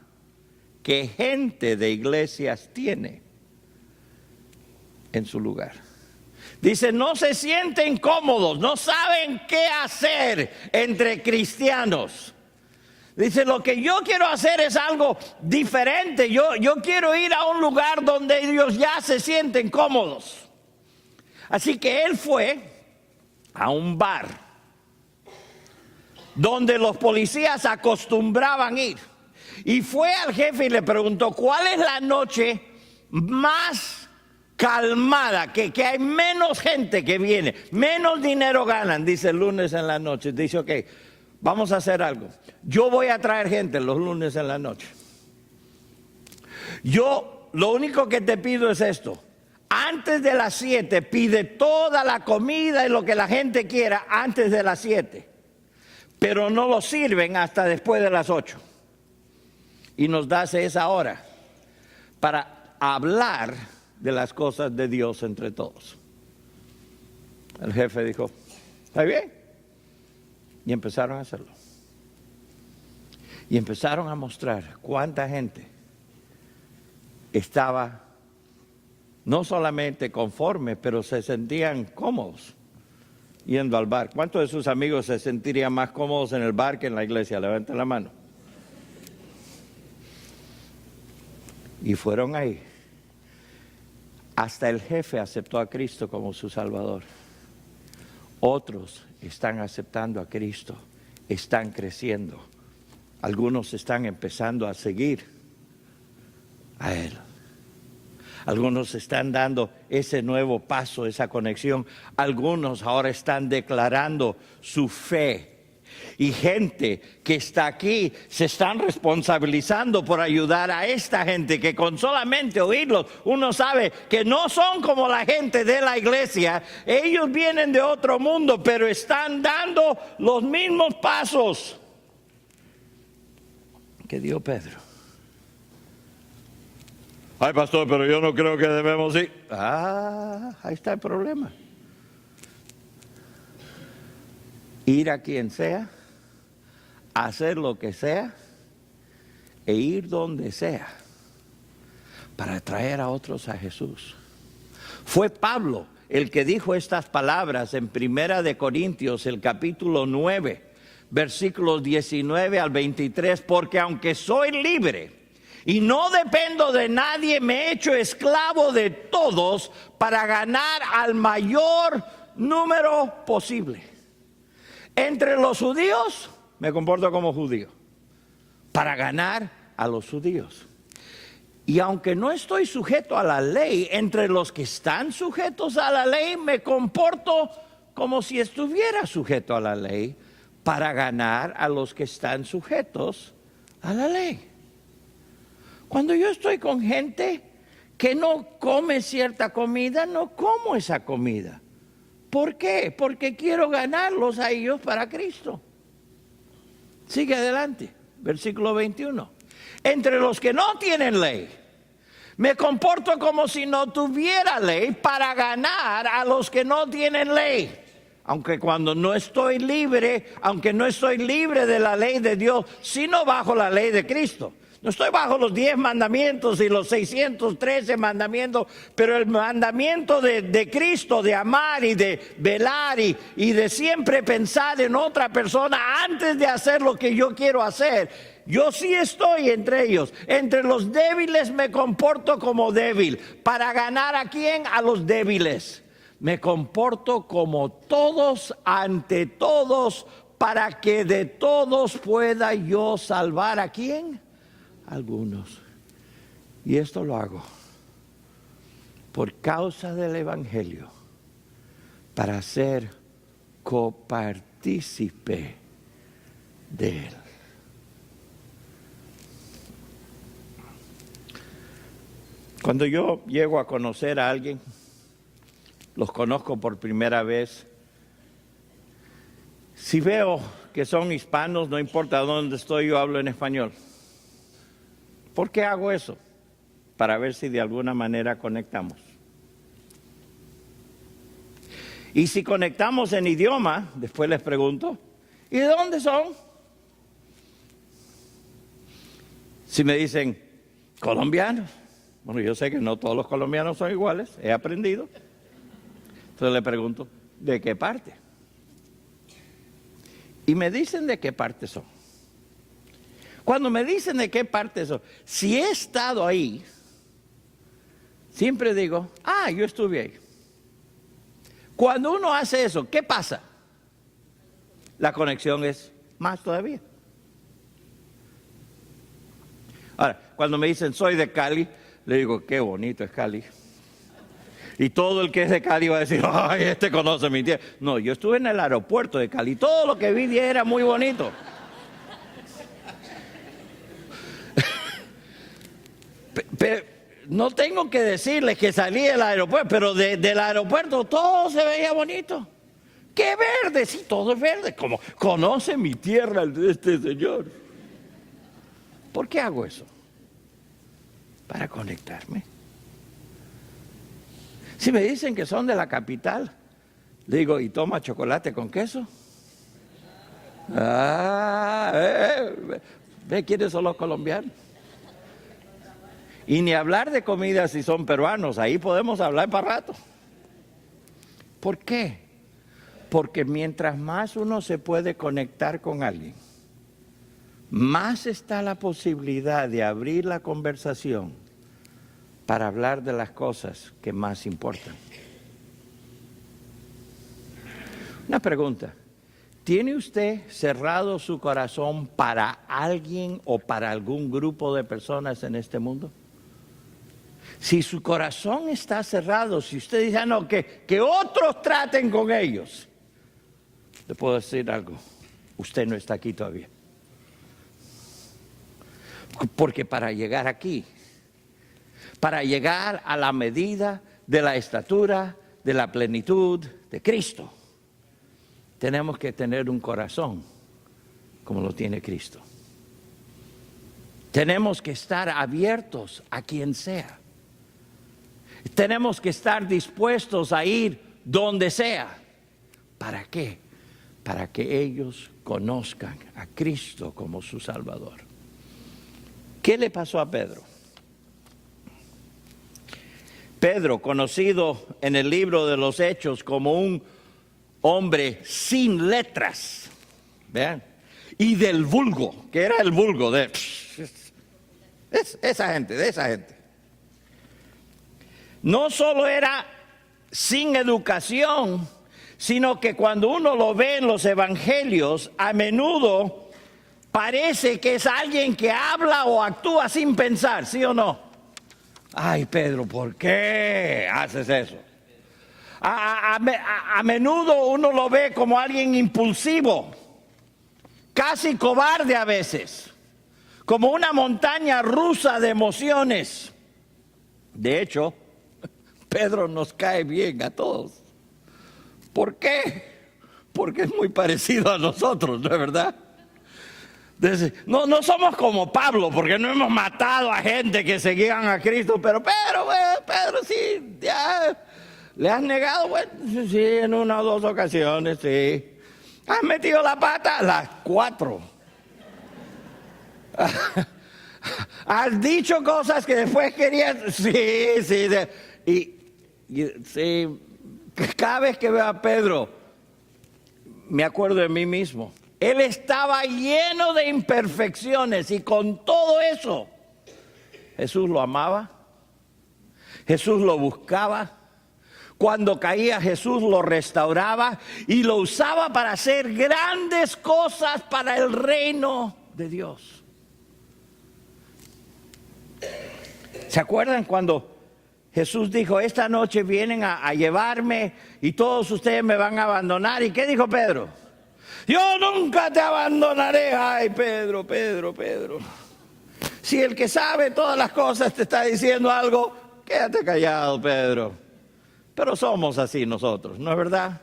que gente de iglesias tiene en su lugar. Dice, no se sienten cómodos, no saben qué hacer entre cristianos. Dice, lo que yo quiero hacer es algo diferente. Yo quiero ir a un lugar donde ellos ya se sienten cómodos. Así que él fue a un bar donde los policías acostumbraban ir. Y fue al jefe y le preguntó, ¿cuál es la noche más calmada, que hay menos gente que viene, menos dinero ganan? Dice, el lunes en la noche. Dice, ok, vamos a hacer algo. Yo voy a traer gente los lunes en la noche. Yo lo único que te pido es esto. Antes de las 7 pide toda la comida y lo que la gente quiera antes de las 7. Pero no lo sirven hasta después de las 8. Y nos das esa hora para hablar de las cosas de Dios entre todos. El jefe dijo, ¿está bien? Y empezaron a hacerlo. Y empezaron a mostrar cuánta gente estaba no solamente conforme, pero se sentían cómodos yendo al bar. ¿Cuántos de sus amigos se sentirían más cómodos en el bar que en la iglesia? Levanten la mano. Y fueron ahí. Hasta el jefe aceptó a Cristo como su Salvador. Otros están aceptando a Cristo, están creciendo. Algunos están empezando a seguir a Él. Algunos están dando ese nuevo paso, esa conexión. Algunos ahora están declarando su fe. Y gente que está aquí se están responsabilizando por ayudar a esta gente que con solamente oírlos uno sabe que no son como la gente de la iglesia. Ellos vienen de otro mundo, pero están dando los mismos pasos que dio Pedro. Ay, pastor, pero yo no creo que debemos ir. Ahí está el problema. Ir a quien sea, hacer lo que sea e ir donde sea para traer a otros a Jesús. Fue Pablo el que dijo estas palabras en 1 Corintios, el capítulo 9, versículos 19 al 23, porque aunque soy libre y no dependo de nadie, me he hecho esclavo de todos para ganar al mayor número posible. Entre los judíos me comporto como judío para ganar a los judíos. Y aunque no estoy sujeto a la ley, entre los que están sujetos a la ley me comporto como si estuviera sujeto a la ley para ganar a los que están sujetos a la ley. Cuando yo estoy con gente que no come cierta comida, no como esa comida. ¿Por qué? Porque quiero ganarlos a ellos para Cristo. Sigue adelante, versículo 21. Entre los que no tienen ley, me comporto como si no tuviera ley para ganar a los que no tienen ley. Aunque cuando no estoy libre, aunque no estoy libre de la ley de Dios, sino bajo la ley de Cristo. No estoy bajo los 10 mandamientos y los 613 mandamientos, pero el mandamiento de Cristo, de amar y de velar y de siempre pensar en otra persona antes de hacer lo que yo quiero hacer. Yo sí estoy entre ellos. Entre los débiles me comporto como débil. ¿Para ganar a quién? A los débiles. Me comporto como todos ante todos, para que de todos pueda yo salvar a quién. Algunos. Y esto lo hago por causa del Evangelio, para ser copartícipe de él. Cuando yo llego a conocer a alguien, los conozco por primera vez, si veo que son hispanos, no importa dónde estoy, yo hablo en español. ¿Por qué hago eso? Para ver si de alguna manera conectamos. Y si conectamos en idioma, después les pregunto, ¿y de dónde son? Si me dicen, colombianos. Bueno, yo sé que no todos los colombianos son iguales, he aprendido. Entonces le pregunto, ¿de qué parte? Y me dicen de qué parte son. Cuando me dicen de qué parte son, si he estado ahí, siempre digo, yo estuve ahí. Cuando uno hace eso, ¿qué pasa? La conexión es más todavía. Ahora, cuando me dicen soy de Cali, le digo, qué bonito es Cali. Y todo el que es de Cali va a decir, ay, este conoce mi tierra. No, yo estuve en el aeropuerto de Cali, todo lo que vi era muy bonito. Pero no tengo que decirles que salí del aeropuerto, pero del aeropuerto todo se veía bonito. ¡Qué verde! Sí, todo es verde. Como conoce mi tierra este señor. ¿Por qué hago eso? Para conectarme. Si me dicen que son de la capital, digo, ¿y toma chocolate con queso? ¿Ve quiénes son los colombianos? Y ni hablar de comida si son peruanos, ahí podemos hablar para rato. ¿Por qué? Porque mientras más uno se puede conectar con alguien, más está la posibilidad de abrir la conversación para hablar de las cosas que más importan. Una pregunta. ¿Tiene usted cerrado su corazón para alguien o para algún grupo de personas en este mundo? Si su corazón está cerrado, si usted dice, no, que otros traten con ellos, le puedo decir algo, usted no está aquí todavía. Porque para llegar aquí, para llegar a la medida de la estatura, de la plenitud de Cristo, tenemos que tener un corazón como lo tiene Cristo. Tenemos que estar abiertos a quien sea. Tenemos que estar dispuestos a ir donde sea. ¿Para qué? Para que ellos conozcan a Cristo como su Salvador. ¿Qué le pasó a Pedro? Pedro, conocido en el libro de los Hechos como un hombre sin letras, ¿vean? Y del vulgo, que era el vulgo de esa gente. No solo era sin educación, sino que cuando uno lo ve en los evangelios, a menudo parece que es alguien que habla o actúa sin pensar, ¿sí o no? Ay, Pedro, ¿por qué haces eso? A menudo uno lo ve como alguien impulsivo, casi cobarde a veces, como una montaña rusa de emociones. De hecho, Pedro nos cae bien a todos. ¿Por qué? Porque es muy parecido a nosotros, ¿no es verdad? No somos como Pablo, porque no hemos matado a gente que seguían a Cristo, pero Pedro sí, ya le has negado, bueno, sí, en una o dos ocasiones, sí. Has metido la pata las 4. Has dicho cosas que después querías, sí, sí. Cada vez que veo a Pedro, me acuerdo de mí mismo. Él estaba lleno de imperfecciones y con todo eso, Jesús lo amaba, Jesús lo buscaba. Cuando caía, Jesús lo restauraba y lo usaba para hacer grandes cosas para el reino de Dios. ¿Se acuerdan cuando Jesús dijo, esta noche vienen a llevarme y todos ustedes me van a abandonar? ¿Y qué dijo Pedro? Yo nunca te abandonaré. Ay, Pedro. Si el que sabe todas las cosas te está diciendo algo, quédate callado, Pedro. Pero somos así nosotros, ¿no es verdad?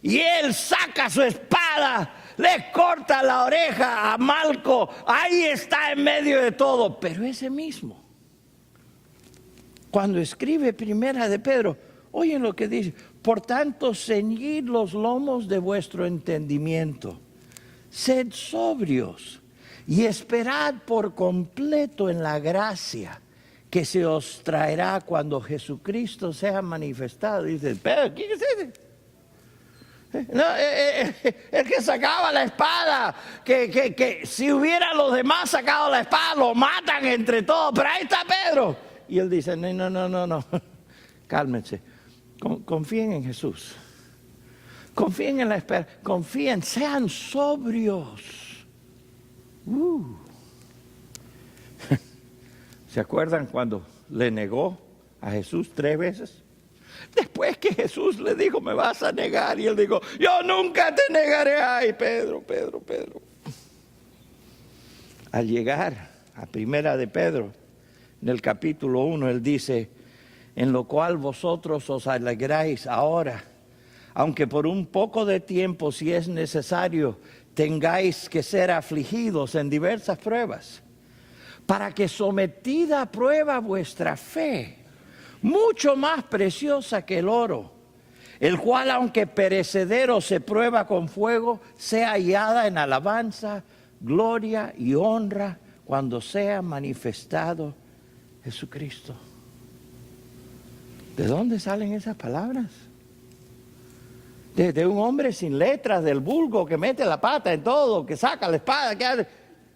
Y él saca su espada, le corta la oreja a Malco, ahí está en medio de todo. Pero ese mismo, cuando escribe Primera de Pedro, oyen lo que dice: por tanto, ceñid los lomos de vuestro entendimiento, sed sobrios y esperad por completo en la gracia que se os traerá cuando Jesucristo sea manifestado. Dice, pero ¿quién es ese? No, el que sacaba la espada, que si hubiera los demás sacado la espada, lo matan entre todos, pero ahí está Pedro. Y él dice, no, cálmense, confíen en Jesús, confíen en la esperanza, confíen, sean sobrios. ¿Se acuerdan cuando le negó a Jesús 3 veces? Después que Jesús le dijo, me vas a negar, y él dijo, yo nunca te negaré. Ay, Pedro. Al llegar a Primera de Pedro, en el capítulo 1, él dice, en lo cual vosotros os alegráis ahora, aunque por un poco de tiempo, si es necesario, tengáis que ser afligidos en diversas pruebas, para que sometida a prueba vuestra fe, mucho más preciosa que el oro, el cual aunque perecedero se prueba con fuego, sea hallada en alabanza, gloria y honra cuando sea manifestado Jesucristo. ¿De dónde salen esas palabras? De un hombre sin letras, del vulgo que mete la pata en todo, que saca la espada, que hace.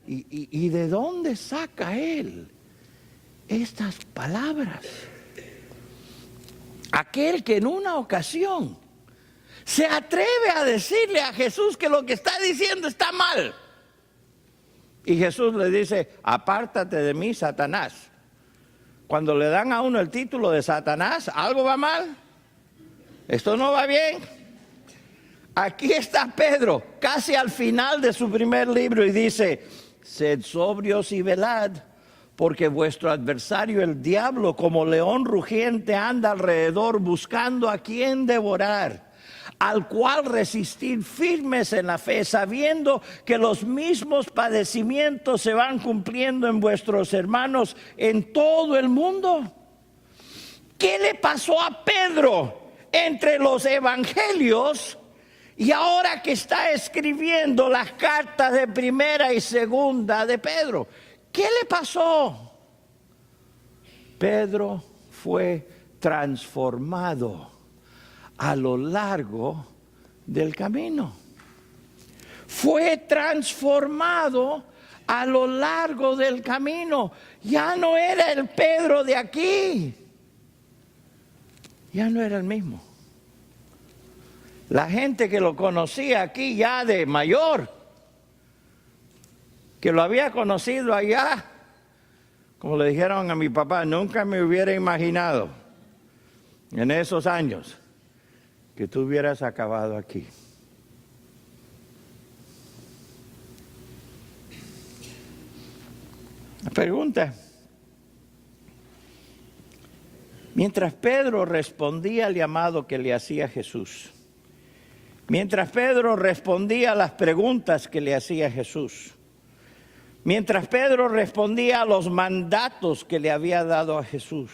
¿Y de dónde saca él estas palabras? Aquel que en una ocasión se atreve a decirle a Jesús que lo que está diciendo está mal. Y Jesús le dice, apártate de mí, Satanás. Cuando le dan a uno el título de Satanás, ¿algo va mal? ¿Esto no va bien? Aquí está Pedro, casi al final de su primer libro, y dice, sed sobrios y velad, porque vuestro adversario el diablo como león rugiente anda alrededor buscando a quien devorar, al cual resistir firmes en la fe, sabiendo que los mismos padecimientos se van cumpliendo en vuestros hermanos en todo el mundo. ¿Qué le pasó a Pedro entre los evangelios y ahora que está escribiendo las cartas de primera y segunda de Pedro? ¿Qué le pasó? Pedro fue transformado a lo largo del camino. Fue transformado a lo largo del camino. Ya no era el Pedro de aquí. Ya no era el mismo. La gente que lo conocía aquí ya de mayor, que lo había conocido allá, como le dijeron a mi papá, nunca me hubiera imaginado en esos años que tú hubieras acabado aquí. La pregunta, mientras Pedro respondía al llamado que le hacía Jesús, mientras Pedro respondía a las preguntas que le hacía Jesús, mientras Pedro respondía a los mandatos que le había dado a Jesús,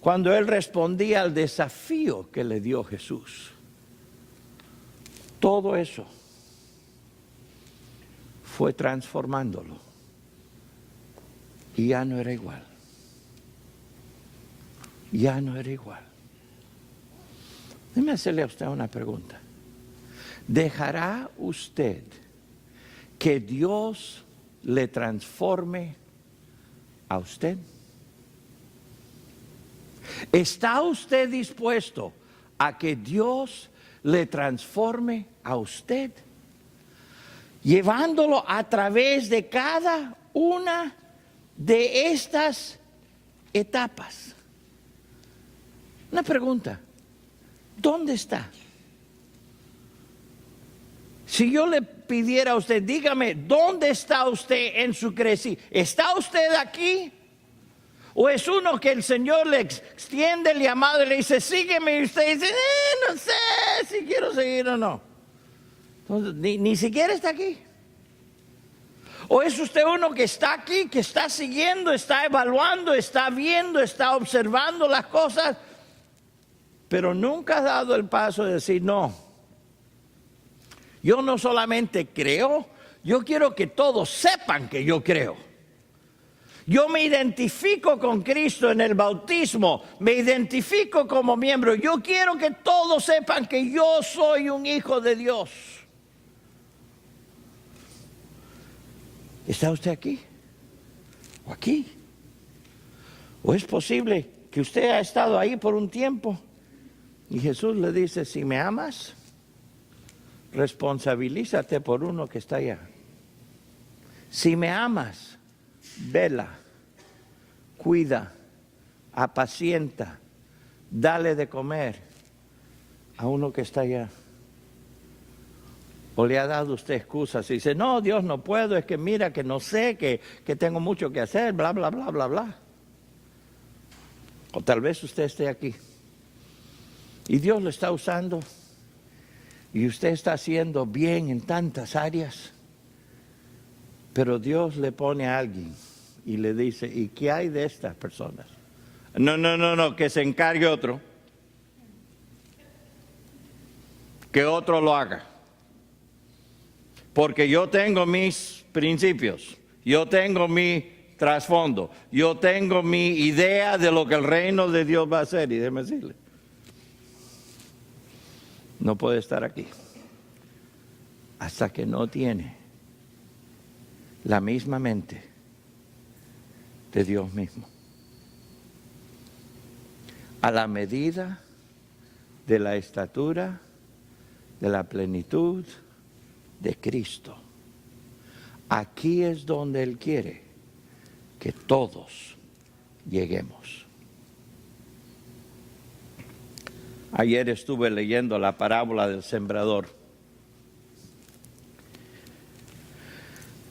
cuando él respondía al desafío que le dio Jesús, todo eso fue transformándolo y ya no era igual. Ya no era igual. Déjeme hacerle a usted una pregunta. ¿Dejará usted que Dios le transforme a usted? ¿Está usted dispuesto a que Dios le transforme a usted? Llevándolo a través de cada una de estas etapas. Una pregunta, ¿dónde está? Si yo le pidiera a usted, dígame, ¿dónde está usted en su crecimiento? ¿Está usted aquí? ¿O es uno que el Señor le extiende el llamado y le dice, sígueme? Y usted dice, no sé si quiero seguir o no. Entonces, ni siquiera está aquí. ¿O es usted uno que está aquí, que está siguiendo, está evaluando, está viendo, está observando las cosas, pero nunca ha dado el paso de decir, no, yo no solamente creo, yo quiero que todos sepan que yo creo. Yo me identifico con Cristo en el bautismo, me identifico como miembro. Yo quiero que todos sepan que yo soy un hijo de Dios. ¿Está usted aquí? ¿O aquí? ¿O es posible que usted ha estado ahí por un tiempo y Jesús le dice, si me amas, responsabilízate por uno que está allá? Si me amas, vela, cuida, apacienta, dale de comer a uno que está allá. ¿O le ha dado usted excusas y dice, no, Dios, no puedo, es que mira, que no sé, que tengo mucho que hacer, bla, bla, bla, bla, bla? O tal vez usted esté aquí y Dios lo está usando y usted está haciendo bien en tantas áreas, pero Dios le pone a alguien y le dice, ¿y qué hay de estas personas? No, que se encargue otro. Que otro lo haga. Porque yo tengo mis principios, yo tengo mi trasfondo, yo tengo mi idea de lo que el reino de Dios va a hacer. Y déjeme decirle, no puede estar aquí hasta que no tiene la misma mente de Dios mismo. A la medida de la estatura de la plenitud de Cristo. Aquí es donde Él quiere que todos lleguemos. Ayer estuve leyendo la parábola del sembrador.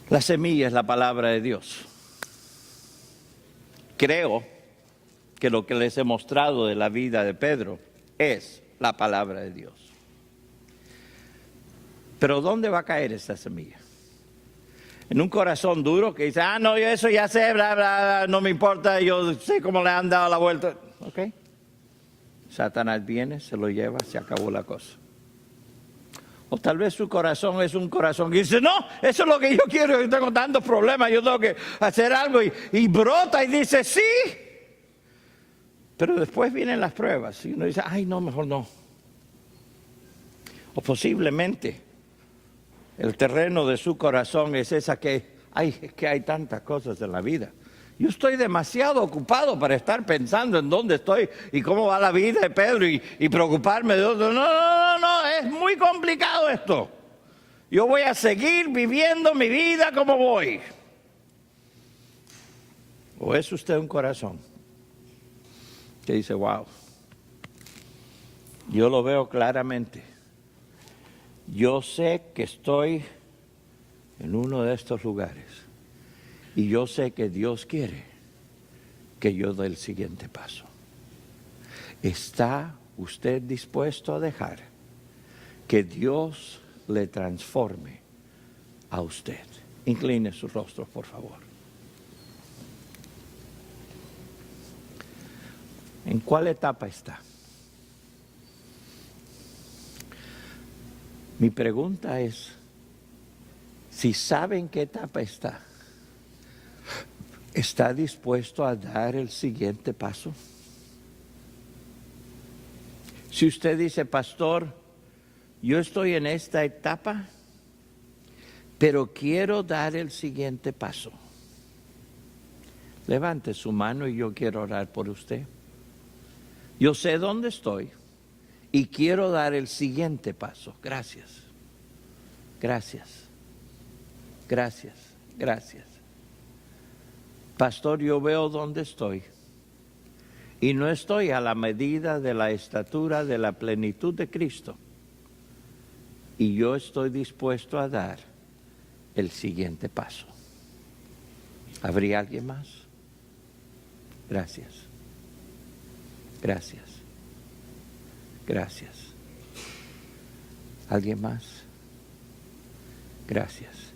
La semilla es la palabra de Dios. Creo que lo que les he mostrado de la vida de Pedro es la palabra de Dios. Pero ¿dónde va a caer esa semilla? En un corazón duro que dice, no, yo eso ya sé, bla, bla, bla, no me importa, yo sé cómo le han dado la vuelta. ¿Ok? Satanás viene, se lo lleva, se acabó la cosa. O tal vez su corazón es un corazón que dice, no, eso es lo que yo quiero, yo tengo tantos problemas, yo tengo que hacer algo y brota y dice, sí. Pero después vienen las pruebas y uno dice, ay, no, mejor no. O posiblemente el terreno de su corazón es esa que, es que hay tantas cosas en la vida. Yo estoy demasiado ocupado para estar pensando en dónde estoy y cómo va la vida de Pedro y preocuparme de otro. No, es muy complicado esto. Yo voy a seguir viviendo mi vida como voy. ¿O es usted un corazón que dice, wow, yo lo veo claramente? Yo sé que estoy en uno de estos lugares y yo sé que Dios quiere que yo dé el siguiente paso. ¿Está usted dispuesto a dejar que Dios le transforme a usted? Incline sus rostros, por favor. ¿En cuál etapa está? Mi pregunta es, si sabe en qué etapa está, ¿está dispuesto a dar el siguiente paso? Si usted dice, pastor, yo estoy en esta etapa, pero quiero dar el siguiente paso, levante su mano y yo quiero orar por usted. Yo sé dónde estoy y quiero dar el siguiente paso. Gracias. Pastor, yo veo dónde estoy y no estoy a la medida de la estatura de la plenitud de Cristo. Y yo estoy dispuesto a dar el siguiente paso. ¿Habría alguien más? Gracias. ¿Alguien más? Gracias.